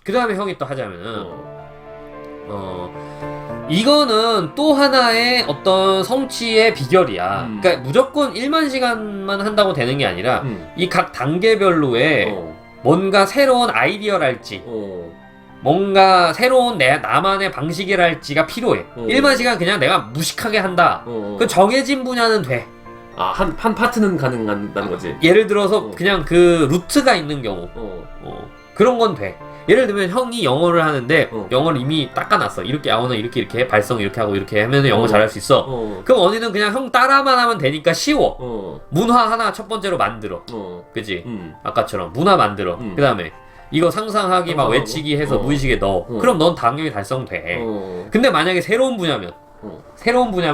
그 다음에 형이 또 하자면은 이거는 또 하나의 어떤 성취의 비결이야. 그러니까 무조건 1만 시간만 한다고 되는 게 아니라 이 각 단계별로의 뭔가 새로운 아이디어랄지 뭔가 새로운 나만의 방식이랄지가 필요해. 1만 시간 그냥 내가 무식하게 한다. 그 정해진 분야는 돼. 한 파트는 가능하다는 거지. 예를 들어서 그냥 그 루트가 있는 경우 그런 건 돼. 예를 들면 형이 영어를 하는데 영어를 이미 닦아놨어. 이렇게 아오는 이렇게 발성 이렇게 하고 이렇게 하면 영어 잘할 수 있어. 그럼 언니는 그냥 형 따라만 하면 되니까 쉬워. 문화 하나 첫 번째로 만들어. 그치? 아까처럼 문화 만들어. 그 다음에 이거 상상하기 막 외치기 해서 무의식에 넣어. 그럼 넌 당연히 달성돼. 근데 만약에 새로운 분야면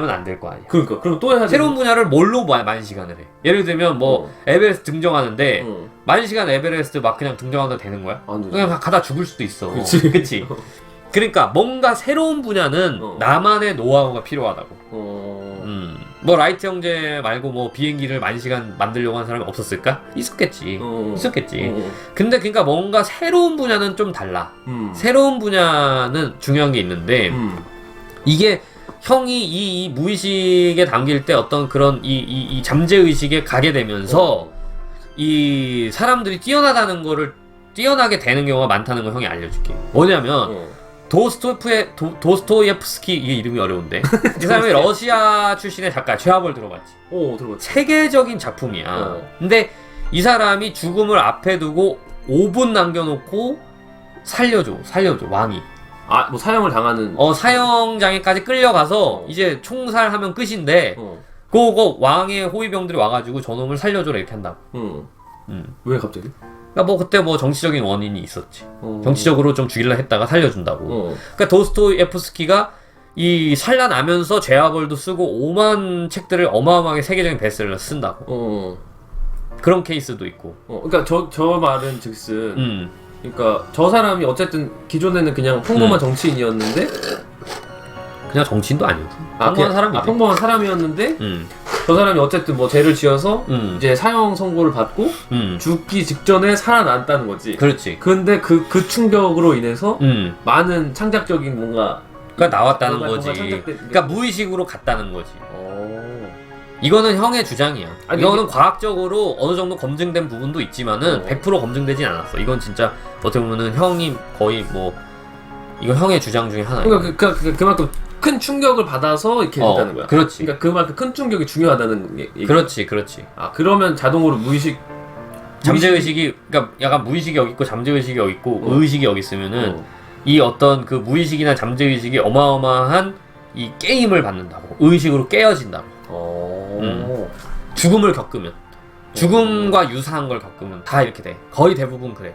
안 될 거 아니야. 그러니까 그럼 또 해야지. 새로운 분야를 뭘로 만 시간을 해? 예를 들면 뭐 에베레스트 등정하는데 만 시간 에베레스트 막 그냥 등정하도 되는 거야? 그냥 가다 죽을 수도 있어. 그치? 그러니까 뭔가 새로운 분야는 나만의 노하우가 필요하다고. 뭐 라이트 형제 말고 뭐 비행기를 만 시간 만들려고 하는 사람이 없었을까? 있었겠지. 근데 그러니까 뭔가 새로운 분야는 좀 달라. 새로운 분야는 중요한 게 있는데 이게 형이 이 무의식에 담길 때 어떤 그런 이 잠재의식에 가게 되면서 이 사람들이 뛰어나게 되는 경우가 많다는 걸 형이 알려줄게. 뭐냐면 도스토예프스키 이게 이름이 어려운데 이 사람이 러시아 출신의 작가 죄아벌 들어봤지? 들어봤지. 세계적인 작품이야. 근데 이 사람이 죽음을 앞에 두고 5분 남겨놓고 살려줘 왕이. 뭐 사형을 당하는. 사형장에까지 끌려가서 이제 총살하면 끝인데 그거 왕의 호위병들이 와가지고 저놈을 살려줘라 이렇게 한다고. 왜 갑자기? 그러니까 뭐 그때 뭐 정치적인 원인이 있었지. 정치적으로 좀 죽이려 했다가 살려준다고. 그러니까 도스토예프스키가 이 살려나면서 죄와벌도 쓰고 5만 책들을 어마어마하게 세계적인 베스트셀러 쓴다고. 그런 케이스도 있고. 그러니까 저 말은 즉슨. 그러니까 저 사람이 어쨌든 기존에는 그냥 평범한 정치인이었는데 그냥 정치인도 아니고 평범한 사람이지. 평범한 사람이었는데 저 사람이 어쨌든 뭐 죄를 지어서 이제 사형 선고를 받고 죽기 직전에 살아났다는 거지. 그렇지. 근데 그 충격으로 인해서 많은 창작적인 뭔가 나왔다는 거지. 그러니까 무의식으로 갔다는 거지. 이거는 형의 주장이야. 이거는 과학적으로 어느 정도 검증된 부분도 있지만은 100% 검증되진 않았어. 이건 진짜 어떻게 보면은 형이 거의 뭐 이거 형의 주장 중에 하나야. 그러니까 그만큼 큰 충격을 받아서 이렇게 됐다는 거야. 그렇지. 그러니까 그만큼 큰 충격이 중요하다는 얘기. 그렇지. 그러면 자동으로 잠재의식이 그러니까 약간 무의식이 여기 있고 잠재의식이 여기 있고 의식이 여기 있으면은 이 어떤 그 무의식이나 잠재의식이 어마어마한 이 게임을 받는다고. 의식으로 깨어진다고. 죽음을 겪으면 죽음과 유사한 걸 겪으면 다 이렇게 돼. 거의 대부분 그래.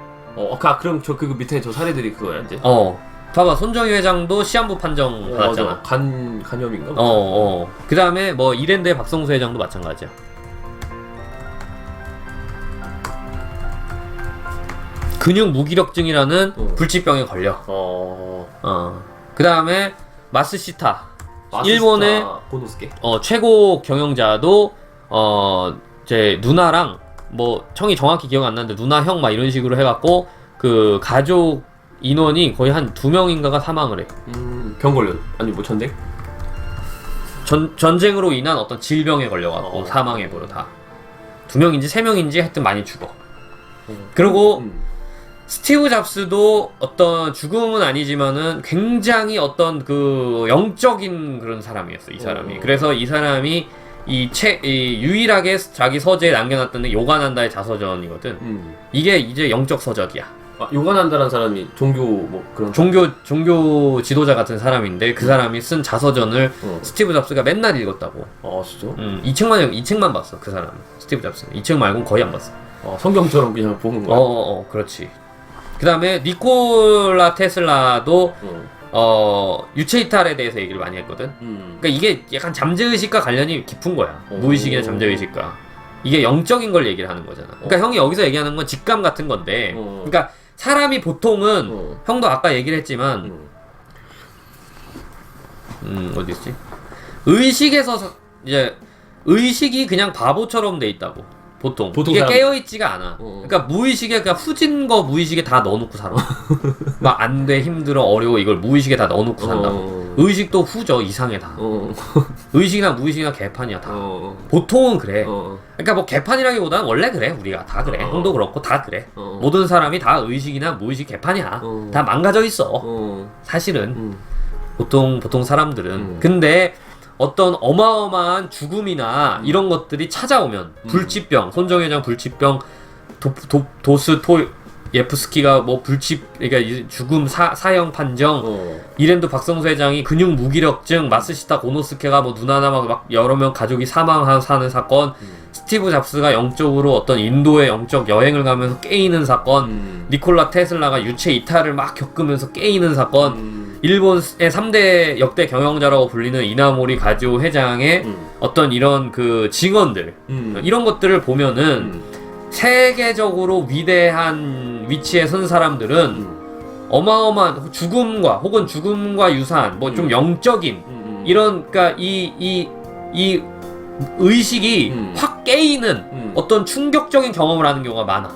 그럼 그 밑에 저 사례들이 그거야 이제. 봐봐 손정희 회장도 시한부 판정 받았잖아. 간염인가? 그 다음에 뭐 이랜드의 박성수 회장도 마찬가지야. 근육 무기력증이라는 불치병에 걸려. 그 다음에 마스시타 일본의 고노스케. 최고 경영자도 제 누나랑 뭐 형이 정확히 기억 안 나는데 누나 형 막 이런 식으로 해갖고 그 가족 인원이 거의 한 2명인가가 사망을 해. 병 걸려. 아니 뭐 전쟁? 전쟁으로 인한 어떤 질병에 걸려갖고 사망해버려 다. 2명인지 3명인지 하여튼 많이 죽어. 그리고 스티브 잡스도 어떤 죽음은 아니지만은 굉장히 어떤 그 영적인 그런 사람이었어 이 사람이. 그래서 이 사람이 이 유일하게 자기 서재에 남겨놨던 게 요가난다의 자서전이거든. 이게 이제 영적 서적이야. 요가난다라는 사람이 종교 그런 종교 지도자 같은 사람인데 그 사람이 쓴 자서전을 스티브 잡스가 맨날 읽었다고. 진짜? 이 책만 봤어 그 사람은. 스티브 잡스는 이 책 말고는 거의 안 봤어. 성경처럼 그냥 보는 거야. 그렇지. 그 다음에 니콜라 테슬라도 유체 이탈에 대해서 얘기를 많이 했거든. 그러니까 이게 약간 잠재의식과 관련이 깊은 거야. 무의식이나 잠재의식과. 이게 영적인 걸 얘기를 하는 거잖아. 그러니까 형이 여기서 얘기하는 건 직감 같은 건데 그러니까 사람이 보통은 형도 아까 얘기를 했지만 어디 있지? 의식에서 이제 의식이 그냥 바보처럼 돼 있다고 보통 보통 이게 사람... 깨어있지가 않아. 그러니까 무의식에 그러니까 후진 거 무의식에 다 넣어놓고 살아. 막 안 돼, 힘들어, 어려워 이걸 무의식에 다 넣어놓고 산다고. 의식도 후져, 이상해 다. 의식이나 무의식이나 개판이야 다. 보통은 그래. 그러니까 뭐 개판이라기보다는 원래 그래. 우리가 다 그래. 형도 그렇고 다 그래. 모든 사람이 다 의식이나 무의식 개판이야. 다 망가져 있어. 사실은 보통 사람들은. 근데 어떤 어마어마한 죽음이나 이런 것들이 찾아오면 불치병, 손정회장 불치병, 도스토예프스키가 뭐 그러니까 죽음 사형 판정, 이랜드 박성수 회장이 근육 무기력증, 마스시타 고노스케가 뭐 눈 하나 막 여러 명 가족이 사는 사건, 스티브 잡스가 영적으로 어떤 인도의 영적 여행을 가면서 깨이는 사건, 니콜라 테슬라가 유체 이탈을 막 겪으면서 깨이는 사건, 일본의 3대 역대 경영자라고 불리는 이나모리 가지오 회장의 어떤 이런 그 증언들, 이런 것들을 보면은 세계적으로 위대한 위치에 선 사람들은 어마어마한 죽음과 혹은 죽음과 유사한 뭐 좀 영적인 이런, 그러니까 이 의식이 확 깨이는 어떤 충격적인 경험을 하는 경우가 많아.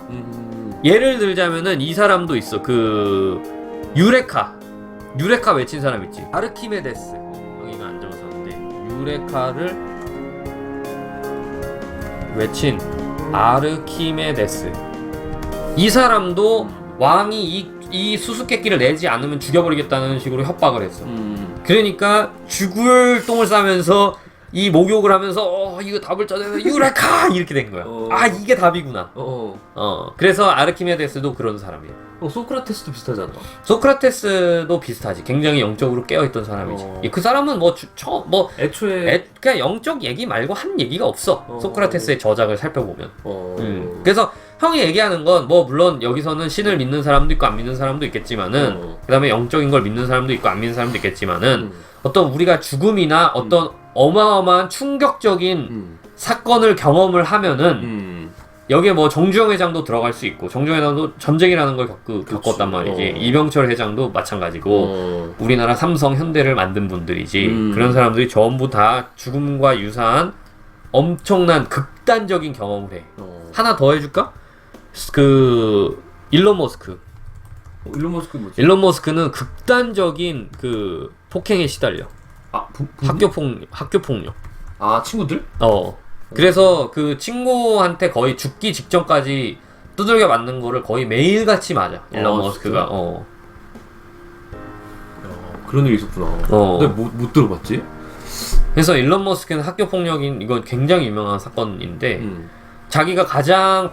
예를 들자면은 이 사람도 있어. 그 유레카 외친 사람 있지. 아르키메데스. 여기가 안 적었었는데 유레카를 외친 아르키메데스. 이 사람도 왕이 이 수수께끼를 내지 않으면 죽여버리겠다는 식으로 협박을 했어. 그러니까 죽을 똥을 싸면서 이 목욕을 하면서 이거 답을 찾아내면 유레카 이렇게 된 거야. 아, 이게 답이구나. 그래서 아르키메데스도 그런 사람이야. 소크라테스도 비슷하잖아. 소크라테스도 비슷하지. 굉장히 영적으로 깨어있던 사람이지. 그 사람은 애초에 그냥 영적 얘기 말고 한 얘기가 없어. 소크라테스의 저작을 살펴보면. 그래서 형이 얘기하는 건 뭐 물론 여기서는 신을 믿는 사람도 있고 안 믿는 사람도 있겠지만은, 그 다음에 영적인 걸 믿는 사람도 있고 안 믿는 사람도 있겠지만은, 어떤 우리가 죽음이나 어떤 어마어마한 충격적인 사건을 경험을 하면은 여기에 뭐 정주영 회장도 들어갈 수 있고, 정주영 회장도 전쟁이라는 걸 겪었단 말이지. 이병철 회장도 마찬가지고, 우리나라 삼성, 현대를 만든 분들이지. 그런 사람들이 전부 다 죽음과 유사한 엄청난 극단적인 경험을 해. 하나 더 해줄까? 그 일론 머스크. 뭐지? 일론 머스크는 극단적인 그 폭행에 시달려. 학교 폭력. 아, 친구들? 그래서 그 친구한테 거의 죽기 직전까지 두들겨 맞는 거를 거의 매일같이 맞아. 일론 머스크가. 그런 일이 있었구나. 근데 못 들어봤지? 그래서 일론 머스크는 학교 폭력인, 이건 굉장히 유명한 사건인데, 자기가 가장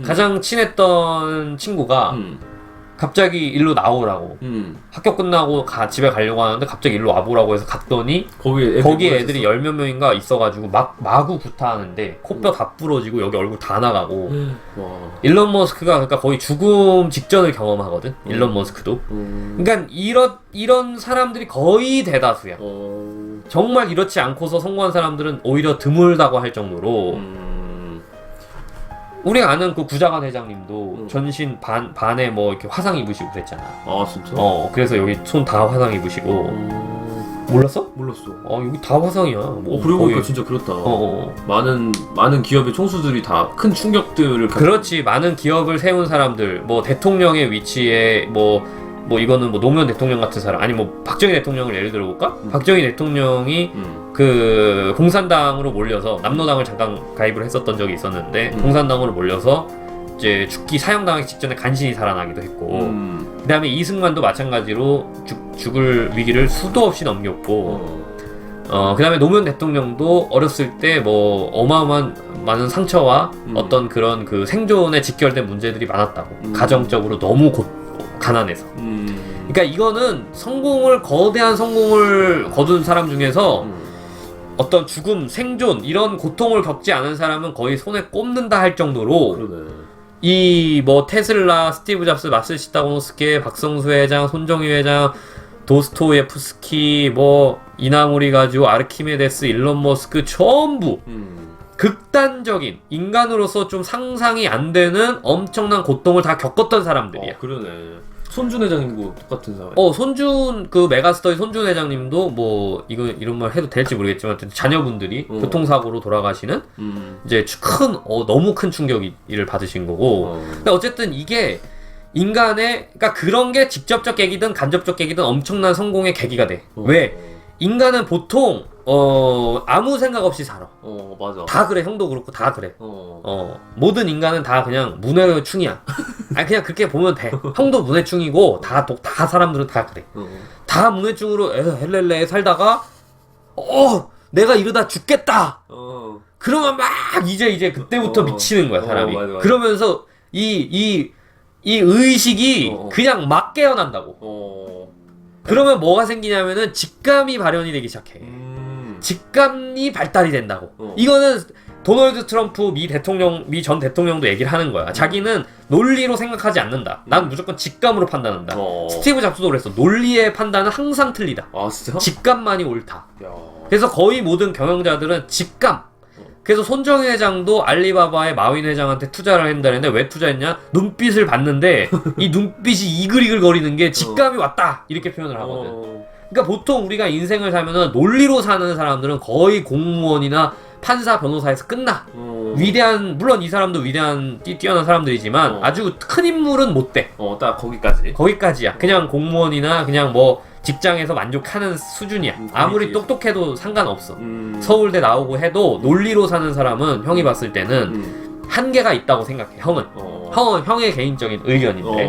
가장 친했던 친구가 갑자기 일로 나오라고, 학교 끝나고 집에 가려고 하는데 갑자기 일로 와보라고 해서 갔더니 거기에 애들이 10몇 명인가 있어가지고 마구 구타하는데 코뼈 다 부러지고 여기 얼굴 다 나가고. 일론 머스크가 그러니까 거의 죽음 직전을 경험하거든. 일론 머스크도. 그러니까 이런 사람들이 거의 대다수야. 정말 이렇지 않고서 성공한 사람들은 오히려 드물다고 할 정도로. 우리가 아는 그 구자관 회장님도 전신 반에 뭐 이렇게 화상 입으시고 그랬잖아. 아, 진짜? 그래서 여기 손 다 화상 입으시고. 몰랐어? 몰랐어. 여기 다 화상이야. 그러고 보니까 진짜 그렇다. 많은 기업의 총수들이 다 큰 충격들을 그렇지. 많은 기업을 세운 사람들, 뭐 대통령의 위치에 뭐 이거는 뭐 노무현 대통령 같은 사람, 아니 뭐 박정희 대통령을 예를 들어볼까? 박정희 대통령이 그 공산당으로 몰려서, 남노당을 잠깐 가입을 했었던 적이 있었는데 공산당으로 몰려서 이제 죽기 사형당하기 직전에 간신히 살아나기도 했고, 그 다음에 이승만도 마찬가지로 죽을 위기를 수도 없이 넘겼고, 그 다음에 노무현 대통령도 어렸을 때 뭐 어마어마한 많은 상처와 어떤 그런 그 생존에 직결된 문제들이 많았다고. 가정적으로 너무 가난해서. 그러니까 이거는 거대한 성공을 거둔 사람 중에서 어떤 죽음, 생존 이런 고통을 겪지 않은 사람은 거의 손에 꼽는다 할 정도로. 그러네. 이 뭐 테슬라, 스티브 잡스, 마스시타 고노스케, 박성수 회장, 손정희 회장, 도스토예프스키, 뭐 이나모리 가지오, 아르키메데스, 일론 머스크 전부 극단적인, 인간으로서 좀 상상이 안 되는 엄청난 고통을 다 겪었던 사람들이야. 그러네. 손준 회장님도 똑같은 사람. 손준 그 메가스터의 손준 회장님도 뭐 이거 이런 말 해도 될지 모르겠지만 자녀분들이 교통사고로 돌아가시는 이제 너무 큰 충격을 받으신 거고. 근데 어쨌든 이게 인간의 그러니까 그런 게 직접적 계기든 간접적 계기든 엄청난 성공의 계기가 돼. 왜? 인간은 보통 아무 생각 없이 살아. 맞아. 다 그래. 형도 그렇고 다 그래. 모든 인간은 다 그냥 문해충이야. 아니 그냥 그렇게 보면 돼. 형도 문해충이고 다 사람들은 다 그래. 다 문해충으로 헬렐레 살다가 내가 이러다 죽겠다. 그러면 막 이제 그때부터 미치는 거야 사람이. 맞아. 그러면서 이 의식이 그냥 막 깨어난다고. 그러면 뭐가 생기냐면은 직감이 발현이 되기 시작해. 직감이 발달이 된다고. 이거는 도널드 트럼프 미 전 대통령도 얘기를 하는 거야. 자기는 논리로 생각하지 않는다. 난 무조건 직감으로 판단한다. 스티브 잡스도 그랬어. 논리의 판단은 항상 틀리다. 진짜? 직감만이 옳다. 그래서 거의 모든 경영자들은 직감. 그래서 손정희 회장도 알리바바의 마윈 회장한테 투자를 한다는데 왜 투자했냐? 눈빛을 봤는데 이 눈빛이 이글이글 거리는 게 직감이 왔다 이렇게 표현을 하거든. 그러니까 보통 우리가 인생을 살면은 논리로 사는 사람들은 거의 공무원이나 판사, 변호사에서 끝나. 물론 이 사람도 뛰어난 사람들이지만 아주 큰 인물은 못 돼. 딱 거기까지야. 그냥 공무원이나 그냥 뭐 직장에서 만족하는 수준이야. 아무리 똑똑해도 상관없어. 서울대 나오고 해도 논리로 사는 사람은 형이 봤을 때는 한계가 있다고 생각해. 형의 개인적인 의견인데.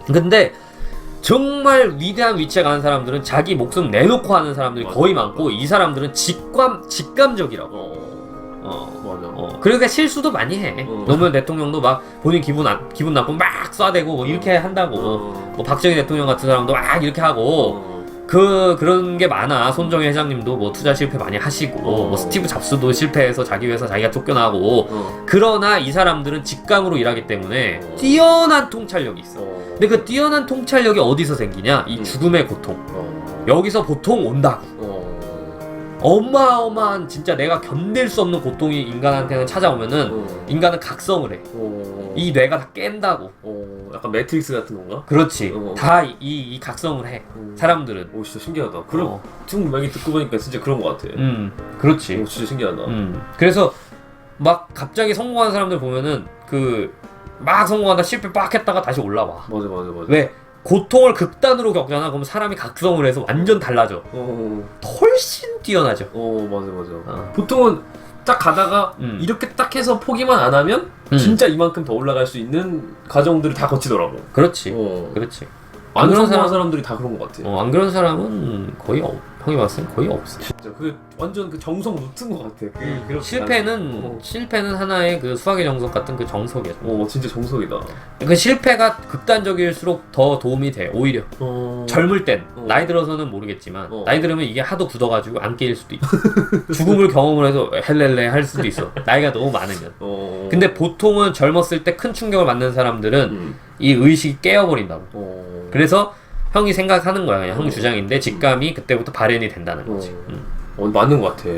근데 정말 위대한 위치에 가는 사람들은 자기 목숨 내놓고 하는 사람들이 거의 많고 이 사람들은 직감적이라고. 그러니까 실수도 많이 해. 노무현 대통령도 막 본인 기분 나쁘면 막 쏴대고 뭐 이렇게 한다고. 뭐 박정희 대통령 같은 사람도 막 이렇게 하고. 그런 게 많아. 손정희 회장님도 뭐 투자 실패 많이 하시고 뭐 스티브 잡스도 실패해서 자기 회사 자기가 쫓겨나고. 그러나 이 사람들은 직감으로 일하기 때문에 뛰어난 통찰력이 있어. 근데 그 뛰어난 통찰력이 어디서 생기냐? 이 죽음의 고통. 여기서 보통 온다고. 어마어마한 진짜 내가 견딜 수 없는 고통이 인간한테는 찾아오면은 인간은 각성을 해. 이 뇌가 다 깬다고. 약간 매트릭스 같은 건가? 그렇지. 다 이 각성을 해. 사람들은. 진짜 신기하다. 그럼 지금 얘기 듣고 보니까 진짜 그런 것 같아. 그렇지. 진짜 신기하다. 그래서 막 갑자기 성공한 사람들 보면은 막 성공하다 실패 빡 했다가 다시 올라와. 맞아. 왜? 고통을 극단으로 겪잖아. 그럼 사람이 각성을 해서 완전 달라져. 훨씬 뛰어나죠. 맞아. 보통은 딱 가다가 이렇게 딱 해서 포기만 안 하면 진짜 이만큼 더 올라갈 수 있는 과정들을 다 거치더라고. 그렇지. 안 그런 사람들이 다 그런 것 같아. 안 그런 사람은 거의 형이 봤을 때 거의 없어. 진짜 그 완전 그 정석 루트인 것 같아. 실패는 하나의 그 수학의 정석 같은 그 정석이야. 진짜 정석이다. 그 실패가 극단적일수록 더 도움이 돼. 오히려 젊을 땐 나이 들어서는 모르겠지만 나이 들으면 이게 하도 굳어가지고 안 깨질 수도 있어. 죽음을 경험을 해서 헬렐레 할 수도 있어. 나이가 너무 많으면. 근데 보통은 젊었을 때 큰 충격을 받는 사람들은 이 의식이 깨어버린다고. 그래서 형이 생각하는 거야. 그냥 형 주장인데 직감이 그때부터 발현이 된다는 거지. 맞는 것 같아.